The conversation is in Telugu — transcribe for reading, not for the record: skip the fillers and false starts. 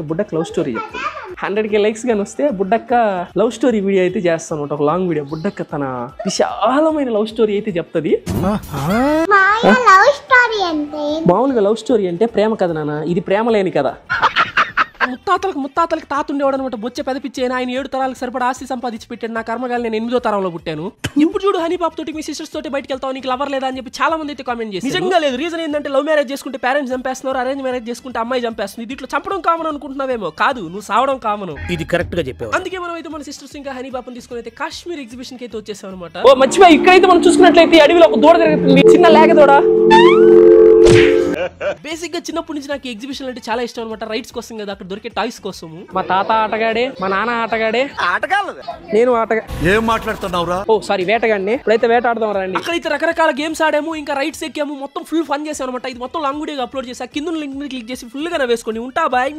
బుడ్డక్క లవ్ స్టోరీ చెప్తుంది 100K లైక్స్ గాని వస్తే బుడ్డక్క లవ్ స్టోరీ వీడియో అయితే చేస్తాను ఒక లాంగ్ వీడియో బుడ్డక్క తన విశాలమైన లవ్ స్టోరీ అయితే చెప్తుంది మామూలుగా లవ్ స్టోరీ అంటే ప్రేమ కథ నాన్న ఇది ప్రేమ లేని కదా ముత్తాతలకి తాత ఉండేవాడు అనమాట బొచ్చే పెదపిచ్చేనా ఆయన 7 తరాలకు సరిపడా ఆస్తి సంపాదించి పెట్టాడు నా కర్మగాలి నేను 8వ తరంలో పుట్టాను ఇప్పుడు చూడు హనీ పాప తోటి మీ సిస్టర్స్ తోటి బయటకు వెళ్తావు నీకు లవర్ లేదా అని చెప్పి చాలా మంది అయితే కామెంట్ చేసి నిజంగా లేదు రీజన్ ఏంటంటే లవ్ మ్యారేజ్ చేసుకుంటే పేరెంట్స్ చంపేస్తున్నారు అరేంజ్ మ్యారేజ్ చేసుకుంటే అమ్మాయి చంపేస్తుంది దీంట్లో చంపడం కామన్ అనుకుంటున్నావేమో కాదు నువ్వు సావడం కామన్ ఇది కరెక్ట్ గా చెప్పావు అందుకే మనం అయితే మన సిస్టర్స్ ఇంకా హనీ పాపని తీసుకుని అయితే కాశ్మీర్ ఎగ్జిబిషన్ కి అయితే వచ్చేసాం అనమాట ఓ మర్చిపోయి ఇక్కడైతే మనం చూసుకున్నట్లయితే అడవిలో ఒక దూడ తిరుగుతుంది చిన్న లేక దూడ బేసిక్ గా చిన్నప్పటి నుంచి నాకు ఎగ్జిబిషన్ అంటే చాలా ఇష్టం అనమాట రైడ్స్ కోసం కదా అక్కడ దొరికే టాయ్స్ కోసం మా తాత ఆటగాడే మా నాన్న ఆటగాడే నేను ఆటగా ఏం మాట్లాడుతున్నావురా ఓ సారీ వేటగాడిని ఇప్పుడైతే వేట ఆడదాం రండి అక్కడైతే రకరకాల గేమ్స్ ఆడాము ఇంకా రైడ్స్ ఎక్కాము మొత్తం ఫుల్ ఫన్ చేసాం అనమాట ఇది మొత్తం లాంగ్ వీడియోగా అప్లోడ్ చేసా కింద లింక్ మీద క్లిక్ చేసి ఫుల్ గా వేసుకోండి ఉంటా బాయ్